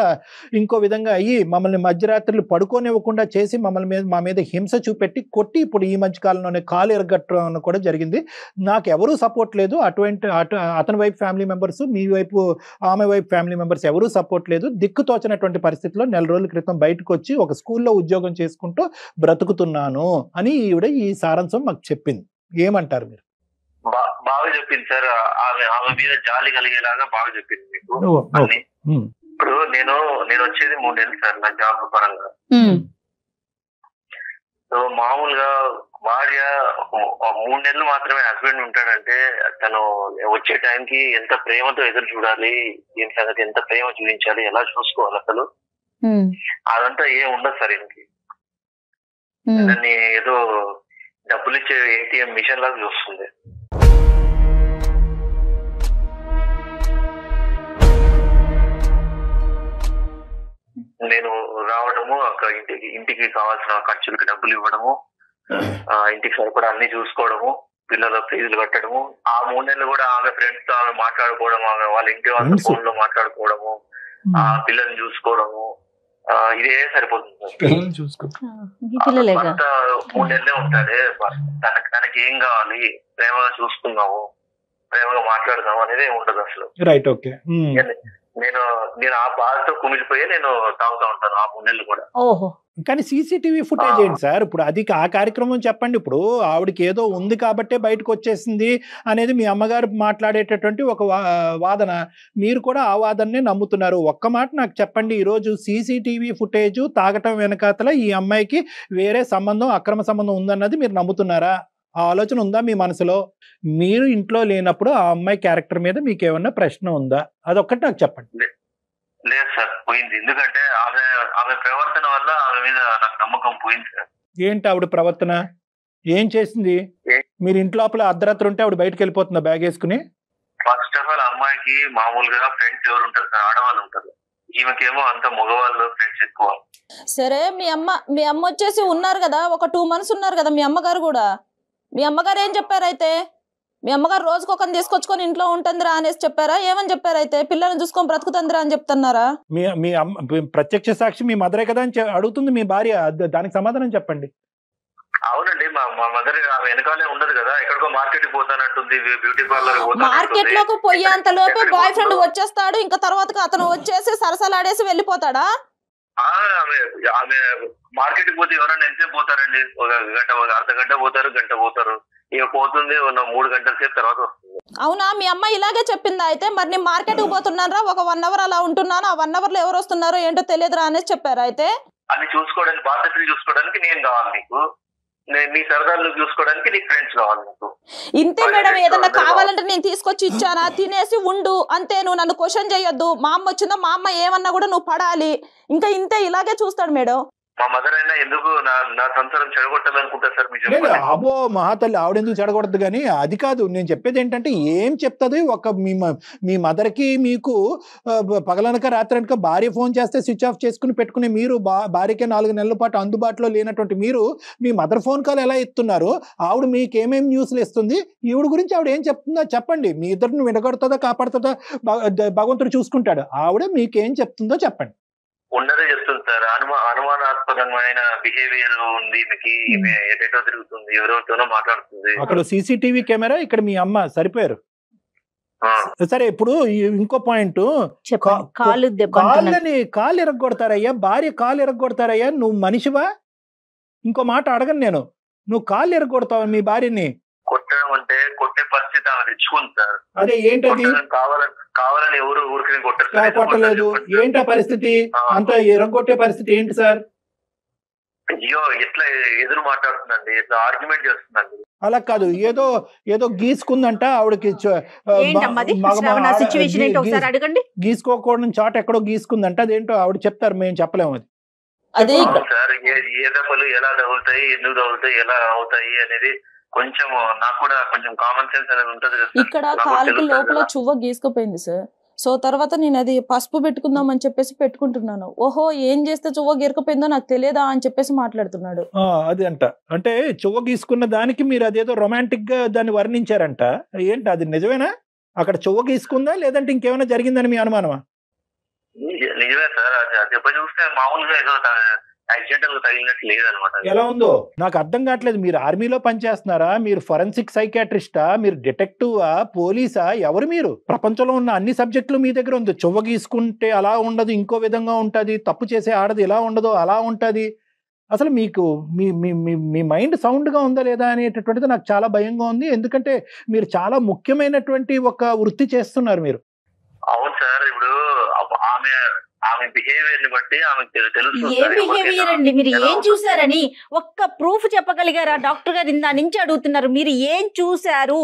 ఇంకో విధంగా అయ్యి మమ్మల్ని మధ్యరాత్రులు పడుకోనివ్వకుండా చేసి మా మీద హింస చూపెట్టి కొట్టి ఇప్పుడు ఈ మధ్య కాలంలోనే కాలు ఎరగట్టడం కూడా జరిగింది. నాకు ఎవరూ సపోర్ట్ లేదు, అతని వైపు ఫ్యామిలీ మెంబర్స్, మీ వైపు ఆమె వైపు ఫ్యామిలీ మెంబర్స్ ఎవరూ సపోర్ట్ లేదు. దిక్కుతోచినటువంటి పరిస్థితిలో 4 రోజుల క్రితం బయటకు వచ్చి ఒక స్కూల్లో ఉద్యోగం చేసుకుంటూ బ్రతుకుతున్నాను అని ఈవిడ ఈ సారాంశం మాకు చెప్పింది. ఏమంటారు మీరు? బాగా చెప్పింది సార్. ఆమె మీద జాలి కలిగేలాగా బాగా చెప్పింది మీకు. ఇప్పుడు నేను వచ్చేది 3 నెలలు సార్ నా జాబ్ పరంగా. సో మామూలుగా భార్య 3 నెలలు మాత్రమే హస్బెండ్ ఉంటాడంటే తను వచ్చే టైంకి ఎంత ప్రేమతో ఎదురు చూడాలి, ఏం సంగతి, ఎంత ప్రేమ చూపించాలి, ఎలా చూసుకోవాలి అసలు, అదంతా ఏం ఉండదు సార్. ఇంటికి దాన్ని ఏదో డబ్బులు ఇచ్చే ఏటీఎం మిషన్ లాగా చూస్తుంది. నేను రావడము, అక్కడ ఇంటికి కావాల్సిన ఖర్చులకి డబ్బులు ఇవ్వడము, ఇంటికి సరిపడా అన్ని చూసుకోవడము, పిల్లల ఫీజులు కట్టడము, ఆ 3 నెలలు కూడా ఆమె ఫ్రెండ్స్ తో ఆమె మాట్లాడుకోవడం, ఆమె వాళ్ళ ఇంటి వాళ్ళ ఫోన్ లో మాట్లాడుకోవడము, ఆ పిల్లల్ని చూసుకోవడము, ఇదే సరిపోతుంది సార్. 3 నెలలే ఉంటాడే, తనకి ఏం కావాలి, ప్రేమగా చూసుకున్నాము, ప్రేమగా మాట్లాడదాము అనేది ఉండదు అసలు. Right, okay. నేను ఆ బాధతో కుమిలిపోయి నేను తాగుతూ ఉంటాను ఆ 3 నెలలు కూడా. ఓహో. కానీ సీసీటీవీ ఫుటేజ్ ఏంటి సార్? ఇప్పుడు అది ఆ కార్యక్రమం చెప్పండి. ఇప్పుడు ఆవిడకి ఏదో ఉంది కాబట్టే బయటకు వచ్చేసింది అనేది మీ అమ్మగారు మాట్లాడేటటువంటి ఒక వాదన, మీరు కూడా ఆ వాదననే నమ్ముతున్నారు. ఒక్క మాట నాకు చెప్పండి, ఈరోజు సీసీటీవీ ఫుటేజ్ తాగటం వెనకాతల ఈ అమ్మాయికి వేరే సంబంధం, అక్రమ సంబంధం ఉందన్నది మీరు నమ్ముతున్నారా? ఆ ఆలోచన ఉందా మీ మనసులో? మీరు ఇంట్లో లేనప్పుడు ఆ అమ్మాయి క్యారెక్టర్ మీద మీకు ఏమన్నా ప్రశ్న ఉందా? అదొక్కటి నాకు చెప్పండి. లేదు సార్, పోయింది. ఎందుకంటే ఆమె ప్రవర్తన వల్ల ఆమె మీద నాకు నమ్మకం పోయింది సార్. ఏంటి ఆవిడ ప్రవర్తన? ఏం చేసింది? మీరు ఇంట్లోపల అర్ధరాత్రి ఉంటే ఆవిడ బయటకు వెళ్ళిపోతుందా బ్యాగ్ వేసుకుని? ఫస్ట్ ఆఫ్ ఆల్ అమ్మాయికి మామూలుగా ఫ్రెండ్స్ ఎవరు ఉంటారు సార్? ఆడవాళ్ళు ఉంటారు. ఈమెకేమో అంత మగవాళ్ళు ఫ్రెండ్స్ ఎక్కువ. సరే, మీ అమ్మ వచ్చేసి ఉన్నారు కదా, ఒక 2 months ఉన్నారు కదా మీ అమ్మగారు కూడా. మీ అమ్మగారు ఏం చెప్పారు అయితే? మీ అమ్మగారు రోజుకు ఒకరిని తీసుకొచ్చుకొని ఇంట్లో ఉంటుందిరా అనేసి చెప్పారా? ఏమని చెప్పారు అయితే? పిల్లల్ని చూసుకొని బ్రతుకుతుందిరా అని చెప్తున్నారా? మీ ప్రత్యక్ష సాక్షి మీ మదరే కదా అని అడుగుతుంది మీ భార్య, దానికి సమాధానం చెప్పండి. అవునండి, మా మదర్ ఆమె వెనకాలే ఉండదు కదా, ఎక్కడికో మార్కెట్ కి పోతానంటుంది, బ్యూటీ పార్లర్ మార్కెట్ లోకి పోయేంత లోపే బాయ్ ఫ్రెండ్ వచ్చేస్తాడు, ఇంకా తర్వాత అతను వచ్చేసి సరసలాడేసి వెళ్ళిపోతాడా? ఆమె మార్కెట్ కి పోతే ఎవరైనా ఎంతసేపు పోతారండి? ఒక గంట, అర్ధ గంట పోతారు, గంట పోతారు, ఇక పోతుంది 3 గంటల సేపు తర్వాత వస్తుంది. అవునా? మీ అమ్మ ఇలాగే చెప్పిందా అయితే? మరి నేను మార్కెట్ కు పోతున్నారా, ఒక 1 hour అలా ఉంటున్నాను, ఆ 1 hour లో ఎవరు వస్తున్నారో ఏంటో తెలియదురా అనేసి చెప్పారా అయితే? అన్ని చూసుకోవడానికి, బాధ్యతలు చూసుకోవడానికి నేను కావాలి నీకు, నీ సరదాలు చూసుకోవడానికి నీకు ఫ్రెండ్స్ కావాలి నీకు. ఇంతే మేడం, ఏదన్నా కావాలంటే నేను తీసుకొచ్చి ఇచ్చానా, తినేసి ఉండు అంతే, నువ్వు నన్ను క్వశ్చన్ చేయొద్దు. మా అమ్మ వచ్చిందో మా అమ్మ ఏమన్నా కూడా నువ్వు పడాలి, ఇంకా ఇంతే, ఇలాగే చూస్తాడు మేడం. మా మదర్ అయినా ఎందుకు నా సంసారం చెడగొట్టాలనుకుంటా సార్? మీరు అబో మహాతల్లి, ఆవిడెందుకు చెడగొడద్దు, కానీ అది కాదు నేను చెప్పేది. ఏంటంటే ఏం చెప్తుంది, ఒక మీ మదర్కి మీకు పగలనక రాత్రనక భార్య ఫోన్ చేస్తే స్విచ్ ఆఫ్ చేసుకుని పెట్టుకుని మీరు భార్యకే 4 నెలల పాటు అందుబాటులో లేనటువంటి మీరు మీ మదర్ ఫోన్ కాల్ ఎలా ఇస్తున్నారు? ఆవిడ మీకు ఏమేమి న్యూస్లు ఇస్తుంది? ఈవిడ గురించి ఆవిడ ఏం చెప్తుందో చెప్పండి. మీ ఇద్దరిని విడగొడుతుందా కాపాడుతుందా భగవంతుడు చూసుకుంటాడు. ఆవిడ మీకేం చెప్తుందో చెప్పండి. ఉన్నదే చెప్తుంది సార్. అనుమానాస్పదమైన బిహేవియర్ ఉంది, ఎటో తిరుగుతుంది, ఎవరెవరితోనో మాట్లాడుతుంది. అక్కడ సీసీటీవీ కెమెరా, ఇక్కడ మీ అమ్మ, సరిపోయారు. సరే, ఇప్పుడు ఇంకో పాయింట్, కాళ్ళు ఎరగొడతారయ్యా, భార్య కాళ్ళు ఎరగొడతారయ్యా, నువ్వు మనిషివా? ఇంకో మాట అడగను నేను, నువ్వు కాళ్ళు ఎరగొడతావు మీ భార్యని? కొట్టడం అంటే కొట్టే పరిస్థితి ఆమె తెచ్చుకుంది సార్. అదే ఏంటది? కావాలని ఎవరు ఊరికి కొట్టలేదు. ఏంటి ఆ పరిస్థితి? అంత ఎరంగొట్టే పరిస్థితి ఏంటి సార్? అయ్యో ఎట్లా ఎదురు మాట్లాడుతుందండి, ఎట్లా ఆర్గ్యుమెంట్ చేస్తుందండి. అలా కాదు, ఏదో ఏదో గీసుకుందంట ఆవిడకి. గీసుకోకూడని చాట్ ఎక్కడో గీసుకుందంట. అదేంటో ఆవిడ చెప్తారు, మేము చెప్పలేము. అది సార్ ఏ దెబ్బలు ఎలా తగులుతాయి, ఎందుకు తగులుతాయి, ఎలా అవుతాయి అనేది కొంచెం నాకు కూడా కొంచెం కామన్ సెన్స్ అనేది ఉంటది. ఇక్కడ కాలికి లోపల చువ్వ గీసుకుపోయింది సార్. సో తర్వాత నేను అది పసుపు పెట్టుకుందాం అని చెప్పేసి పెట్టుకుంటున్నాను. ఓహో ఏం చేస్తే చువ్వ గీరకపోయిందో నాకు తెలియదా అని చెప్పేసి మాట్లాడుతున్నాడు. అది అంట. అంటే చువ్వ గీసుకున్న దానికి మీరు అదేదో రొమాంటిక్ గా దాన్ని వర్ణించారంట. ఏంటి అది నిజమేనా? అక్కడ చువ్వ గీసుకుందా లేదంటే ఇంకేమైనా జరిగిందని మీ అనుమానమా? నిజమే సార్. దెబ్బ చూస్తే మామూలుగా ఏదో యాక్సిడెంటల్ తగిలినట్టు లేదనమాట. ఎలా ఉందో నాకు అర్థం కావట్లేదు. మీరు ఆర్మీలో పనిచేస్తున్నారా? మీరు ఫోరెన్సిక్ సైకాట్రిస్టా? మీరు డిటెక్టివా? పోలీసా? ఎవరు మీరు? ప్రపంచంలో ఉన్న అన్ని సబ్జెక్టులు మీ దగ్గర ఉంది. చువ్వ గీసుకుంటే అలా ఉండదు, ఇంకో విధంగా ఉంటది. తప్పు చేసే ఆడది ఎలా ఉండదో అలా ఉంటది. అసలు మీకు మీ మీ మైండ్ సౌండ్గా ఉందా లేదా అనేటటువంటిది నాకు చాలా భయంగా ఉంది. ఎందుకంటే మీరు చాలా ముఖ్యమైనటువంటి ఒక వృత్తి చేస్తున్నారు మీరు. అవును సార్. ఇప్పుడు ఆమె బిహేవియర్ ని బట్టి ఆమెకు తెలుస్తుంది. ఏ బిహేవియర్ అండి? మీరు ఏం చూసారని ఒక్క ప్రూఫ్ చెప్పగలిగారా? డాక్టర్ గారు ఇందా నుంచి అడుగుతున్నారు, మీరు ఏం చూశారు?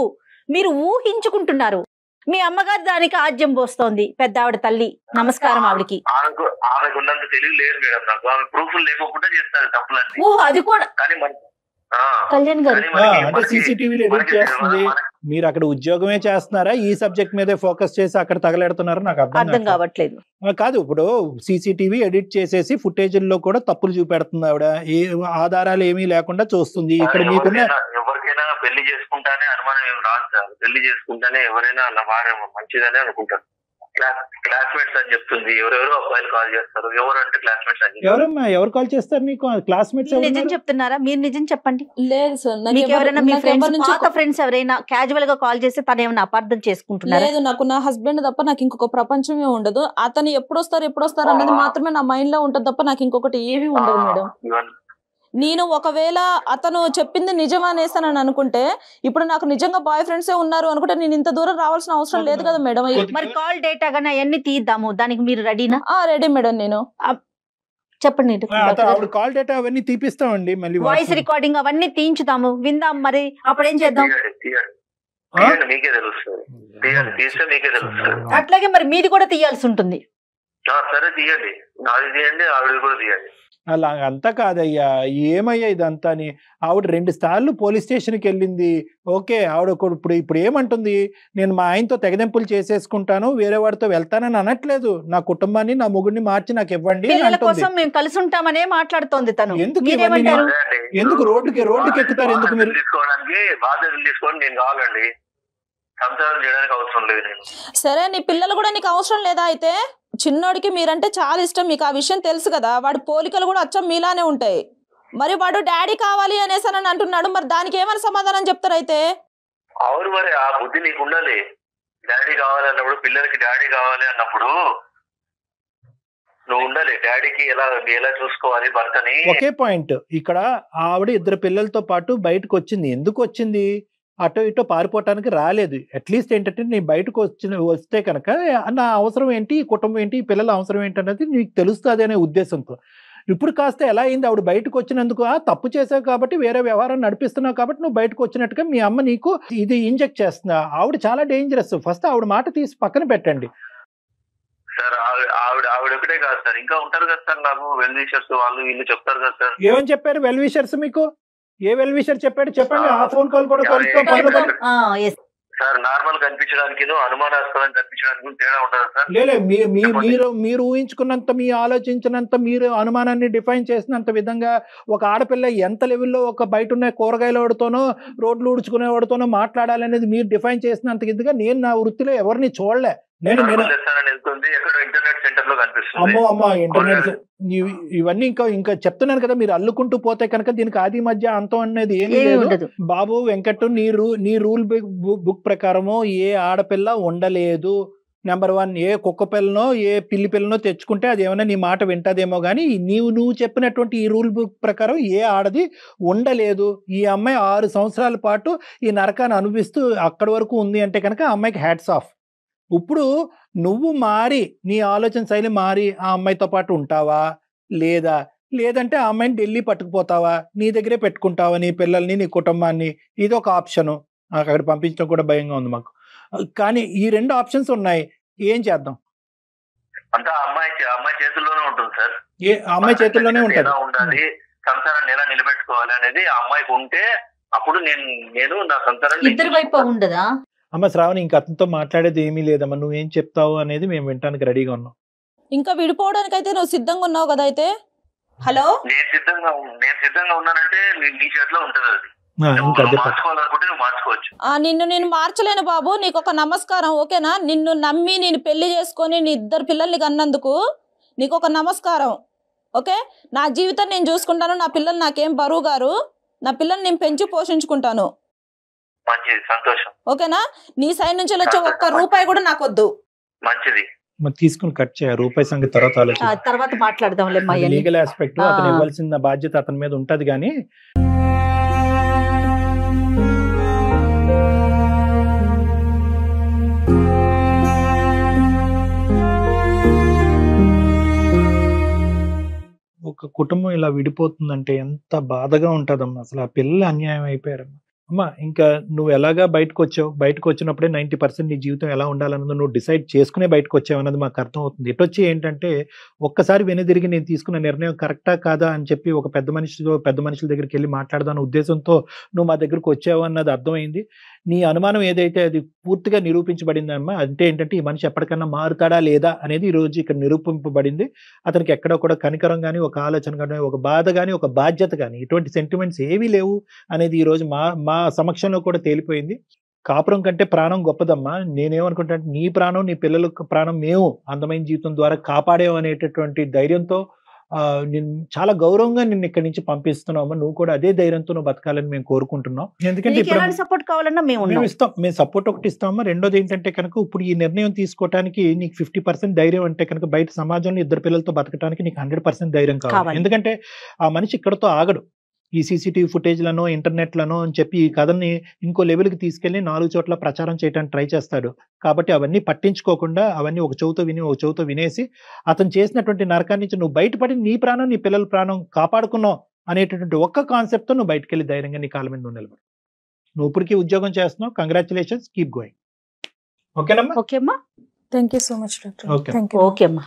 మీరు ఊహించుకుంటున్నారు. మీ అమ్మగారు దానికి ఆజ్యం పోస్తోంది, పెద్ద ఆవిడ తల్లి. నమస్కారం ఆవిడకి. ఆమెకు ఉన్నంత తెలివి లేదు మేడం నాకు. ఆమె ప్రూఫ్లు లేకుండా చేస్తారు తప్పులన్నీ. ఓ అది కూడా కానీ కళ్యాణ్ గారు అంటే సీసీటీవీలో ఎడిట్ చేస్తుంది. మీరు అక్కడ ఉద్యోగమే చేస్తున్నారా? ఈ సబ్జెక్ట్ మీదే ఫోకస్ చేసి అక్కడ తగలెడుతున్నారా? నాకు అర్థం కావట్లేదు. కాదు, ఇప్పుడు సీసీటీవీ ఎడిట్ చేసేసి ఫుటేజ్ల్లో కూడా తప్పులు చూపెడుతుంది ఆవిడ. ఏ ఆధారాలు ఏమీ లేకుండా చూస్తుంది. ఇక్కడ మీకున్న ఎవరికైనా పెళ్లి చేసుకుంటానే అనుమానం ఏమి రాదు సార్. పెళ్లి చేసుకుంటానే ఎవరైనా అన్న వారే మంచిదనే అనుకుంటారు. క్లాస్మేట్స్ అని చెప్తుంది. ఎవరెవరో అబ్బాయిలు కాల్ చేస్తారు. ఎవరు అంటే క్లాస్మేట్స్ అని. ఎవరమ్మా ఎవరు కాల్ చేస్తారు నీకు? క్లాస్మేట్స్ నిజం చెప్తున్నారా? మీరు నిజం చెప్పండి. లేదు సార్. ఎవరైనా మీ ఫ్రెండ్స్ ఎవరైనా క్యాజువల్ గా కాల్ చేసి తను ఏమైనా అపార్థం చేసుకుంటున్నారు? లేదు, నాకు నా హస్బెండ్ తప్ప నాకు ఇంకొక ప్రపంచమే ఉండదు. అతను ఎప్పుడు వస్తారు అన్నది మాత్రమే నా మైండ్ లో ఉంటది తప్ప నాకు ఇంకొకటి ఏమీ ఉండదు మేడం. నేను ఒకవేళ అతను చెప్పింది నిజం అనేసానని అనుకుంటే, ఇప్పుడు నాకు నిజంగా బాయ్ ఫ్రెండ్సే ఉన్నారు అనుకుంటే నేను ఇంత దూరం రావాల్సిన అవసరం లేదు కదా మేడం. మరి కాల్ డేటా గానీ అవన్నీ తీద్దాము, దానికి మీరు రెడీనా? Ready madam. నేను చెప్పండి. కాల్ డేటా అవన్నీ తీపిస్తామండి. మళ్ళీ వాయిస్ రికార్డింగ్ అవన్నీ తీయించుదాము, విందాం. మరి అప్పుడు ఏం చేద్దాం? మీకే తెలుస్తుంది. మీకే తెలుస్తుంది. అట్లాగే మరి మీది కూడా తీయాల్సి ఉంటుంది. సరే తీయండి, నాది తీయండి, ఆవిడ కూడా తీయండి. అలా అంతా కాదయ్యా, ఏమయ్యా ఇదంతా అని. ఆవిడ 2 సార్లు పోలీస్ స్టేషన్కి వెళ్ళింది. ఓకే, ఆవిడ ఇప్పుడు ఏమంటుంది? నేను మా ఆయనతో తెగదెంపులు చేసేసుకుంటాను, వేరే వాడితో వెళ్తానని అనట్లేదు. నా కుటుంబాన్ని, నా మొగుడిని మార్చి నాకు ఇవ్వండి కోసం మేము కలిసి ఉంటామనే మాట్లాడుతోంది తను. ఎందుకు రోడ్డుకి ఎక్కుతారు? ఎందుకు మీరు తీసుకోవడానికి బాధ్యతలు తీసుకోవడం నేను కావాలండి, సంసారం చేయడానికి అవసరం లేదు నేను. సరే, నీ పిల్లలు కూడా నీకు అవసరం లేదా? అయితే చిన్నోడికి మీరంటే చాలా ఇష్టం, మీకు ఆ విషయం తెలుసు కదా. వాడి పోలికలు కూడా అచ్చం మీలానే ఉంటాయి. మరి వాడు డాడీ కావాలి అనేసి అని అంటున్నాడు. మరి దానికి ఏమైనా సమాధానం చెప్తారు? అయితే అవును, మరి ఆ బుద్ధి నీకు ఉండాలి. డాడీ కావాలి అన్నప్పుడు, పిల్లలకి డాడీ కావాలి అన్నప్పుడు నువ్వు ఉండాలి. డాడీకి ఎలా చూసుకోవాలి భర్తని. ఒకే పాయింట్. ఇక్కడ ఆవిడ 2 పిల్లలతో పాటు బయటకు వచ్చింది. ఎందుకు వచ్చింది? అటో ఇటో పారిపోవటానికి రాలేదు. అట్లీస్ట్ ఏంటంటే నేను బయటకు వస్తే కనుక నా అవసరం ఏంటి, ఈ కుటుంబం ఏంటి, ఈ పిల్లల అవసరం ఏంటి అనేది నీకు తెలుస్తుంది అనే ఉద్దేశంతో. ఇప్పుడు కాస్త ఎలా అయింది? ఆవిడ బయటకు వచ్చినందుకు తప్పు చేసావు కాబట్టి, వేరే వ్యవహారం నడిపిస్తున్నావు కాబట్టి నువ్వు బయటకు వచ్చినట్టుగా మీ అమ్మ నీకు ఇది ఇంజెక్ట్ చేస్తున్నా. ఆవిడ చాలా డేంజరస్. ఫస్ట్ ఆవిడ మాట తీసి పక్కన పెట్టండి సార్. ఆవిడ ఒకటే కాదు సార్, ఇంకా ఉంటారు కదా సార్ నాకు వెల్ విషర్స్, వాళ్ళు వీళ్ళు చెప్తారు కదా సార్. ఏమని చెప్పారు వెల్ విషర్స్ మీకు? ఏ వెల్ విషర్ చెప్పాడు చెప్పండి. ఆ ఫోన్ కాల్ కూడా సార్ నార్మల్ కనిపించడానికి, అనుమానాస్పదం కనిపించడానికి తేడా ఉండదు సార్. లేదు, మీరు ఊహించుకున్నంత, మీ ఆలోచించినంత, మీరు అనుమానాన్ని డిఫైన్ చేసినంత విధంగా ఒక ఆడపిల్ల ఎంత లెవెల్లో ఒక బయట ఉన్న కూరగాయల వాడితోనో, రోడ్లు ఊడ్చుకునే వాడితోనో మాట్లాడాలనేది మీరు డిఫైన్ చేసినంత ఇదిగా నేను నా వృత్తిలో ఎవరిని చూడలే. అమ్మో ఇంటర్నెట్ ఇవన్నీ ఇంకా చెప్తున్నాను కదా. మీరు అల్లుకుంటూ పోతే కనుక దీనికి ఆది మధ్య అంతం అనేది ఏమీ లేదు బాబు. వెంకట్, నీ రూల్ బుక్ ప్రకారము ఏ ఆడపిల్ల ఉండలేదు. నెంబర్ 1 ఏ కుక్క పిల్లనో ఏ పిల్లి పిల్లనో తెచ్చుకుంటే అది ఏమైనా నీ మాట వింటదేమో కానీ నువ్వు చెప్పినటువంటి ఈ రూల్ బుక్ ప్రకారం ఏ ఆడది ఉండలేదు. ఈ అమ్మాయి 6 సంవత్సరాల పాటు ఈ నరకాన్ని అనుభవిస్తూ అక్కడి వరకు ఉంది అంటే కనుక ఆ అమ్మాయికి హ్యాట్స్ ఆఫ్. ఇప్పుడు నువ్వు మారి నీ ఆలోచన శైలి మారి ఆ అమ్మాయితో పాటు ఉంటావా లేదంటే ఆ అమ్మాయిని ఢిల్లీ పట్టుకుపోతావా, నీ దగ్గరే పెట్టుకుంటావా నీ పిల్లల్ని నీ కుటుంబాన్ని? ఇది ఒక ఆప్షను. అక్కడ పంపించడం కూడా భయంగా ఉంది మాకు. కానీ ఈ 2 ఆప్షన్స్ ఉన్నాయి, ఏం చేద్దాం? అంతా అమ్మాయి చేతుల్లోనే ఉంటుంది సార్. అమ్మాయి చేతుల్లోనే ఉంటుంది. ఎలా ఉండాలి, సంసారాన్ని ఎలా నిలబెట్టుకోవాలి అనేది ఆ అమ్మాయికి ఉంటే అప్పుడు నేను నా సంసారాన్ని ఇద్దరి వైపు ఉండదా? అమ్మ శ్రావణి, ఇంక అతనితో మాట్లాడేది ఏమీ లేదమ్మా, నువ్వేం చెప్తావు అనేది మేము వినడానికి రెడీగా ఉన్నాం. ఇంకా విడిపోవడానికి అయితే నువ్వు సిద్ధంగా ఉన్నావు కదా? అయితే హలో, నేను సిద్ధంగా ఉన్నానంటే నీ చేతిలో ఉంటుంది అది. మార్చుకోవాలనుకుంటే నువ్వు మార్చుకోవచ్చు. నిన్ను నేను మార్చలేను బాబు, నీకు ఒక నమస్కారం, ఓకేనా? నిన్ను నమ్మి నేను పెళ్లి చేసుకొని నీ 2 పిల్లల్ని కన్నందుకు నీకు ఒక నమస్కారం, ఓకే? నా జీవితం నేను చూసుకుంటాను, నా పిల్లలు నాకేం బరువు గారు, నా పిల్లల్ని నేను పెంచి పోషించుకుంటాను. మంచిది, సంతోషం, ఓకేనా? నీ సైడ్ నుంచి వచ్చే ఒక్క రూపాయి కూడా నాకు వద్దు. మంచిది. తీసుకుని కట్ చేయ రూపాయి సంగతి తర్వాత మాట్లాడదాంలే. లీగల్ ఆస్పెక్ట్ అతను ఇవ్వాల్సిన బాధ్యత అతని మీద ఉంటది. కానీ ఒక కుటుంబం ఇలా విడిపోతుందంటే ఎంత బాధగా ఉంటుందమ్మా. అసలు ఆ పిల్లలు అన్యాయం అయిపోయారమ్మా. అమ్మా, ఇంకా నువ్వు ఎలాగా బయటకు వచ్చినప్పుడే 90% నీ జీవితం ఎలా ఉండాలన్నది నువ్వు డిసైడ్ చేసుకునే బయటకు వచ్చావు అన్నది మాకు అర్థం అవుతుంది. ఎటొచ్చి ఏంటంటే ఒక్కసారి వెనుదిరిగి నేను తీసుకున్న నిర్ణయం కరెక్టా కాదా అని చెప్పి ఒక పెద్ద మనుషుల దగ్గరికి వెళ్ళి మాట్లాడదాని ఉద్దేశంతో నువ్వు మా దగ్గరకు వచ్చావు అన్నది అర్థమైంది. నీ అనుమానం ఏదైతే అది పూర్తిగా నిరూపించబడిందమ్మా. అంటే ఏంటంటే ఈ మనిషి ఎప్పటికన్నా మారుతాడా లేదా అనేది ఈ రోజు ఇక్కడ నిరూపింపబడింది. అతనికి ఎక్కడ కూడా కనికరం కానీ, ఒక ఆలోచన కానీ, ఒక బాధ కానీ, ఒక బాధ్యత కానీ, ఇటువంటి సెంటిమెంట్స్ ఏవీ లేవు అనేది ఈ రోజు మా సమక్షంలో కూడా తేలిపోయింది. కాపురం కంటే ప్రాణం గొప్పదమ్మా. నేనేమనుకుంటా, నీ ప్రాణం నీ పిల్లల ప్రాణం మేము అందమైన జీవితం ద్వారా కాపాడేవు అనేటటువంటి ధైర్యంతో నేను చాలా గౌరవంగా నిన్ను ఇక్కడి నుంచి పంపిస్తున్నాము. నువ్వు కూడా అదే ధైర్యంతో నువ్వు బతకాలని మేము కోరుకుంటున్నాం. ఎందుకంటే సపోర్ట్ కావాలన్నా మేము ఇస్తాం. మేము సపోర్ట్ ఒకటి ఇస్తామా. రెండోది ఏంటంటే కనుక ఇప్పుడు ఈ నిర్ణయం తీసుకోవడానికి నీకు 50% ధైర్యం అంటే కనుక బయట సమాజంలో 2 పిల్లలతో బతకడానికి నీకు 100% ధైర్యం కావాలి. ఎందుకంటే ఆ మనిషి ఇక్కడతో ఆగడు. ఈ సీసీటీవీ ఫుటేజ్లను, ఇంటర్నెట్లను అని చెప్పి ఈ కథని ఇంకో లెవెల్కి తీసుకెళ్లి 4 చోట్ల ప్రచారం చేయడానికి ట్రై చేస్తాడు. కాబట్టి అవన్నీ పట్టించుకోకుండా అవన్నీ ఒక చెవుతో వినేసి అతను చేసినటువంటి నరకాన్ని నుంచి నువ్వు బయటపడి నీ ప్రాణం నీ పిల్లల ప్రాణం కాపాడుకున్నావు అనేటటువంటి ఒక్క కాన్సెప్ట్తో నువ్వు బయటకు వెళ్ళి ధైర్యంగా నీ కాళ్ళ మీద నువ్వు నిలబడు. నువ్వు ఇప్పటికీ ఉద్యోగం చేస్తున్నావు. Congratulations, keep going. ఓకేనమ్మా? ఓకేమ్మా, thank you so much doctor. Okay. Thank you. ఓకేమ్మా.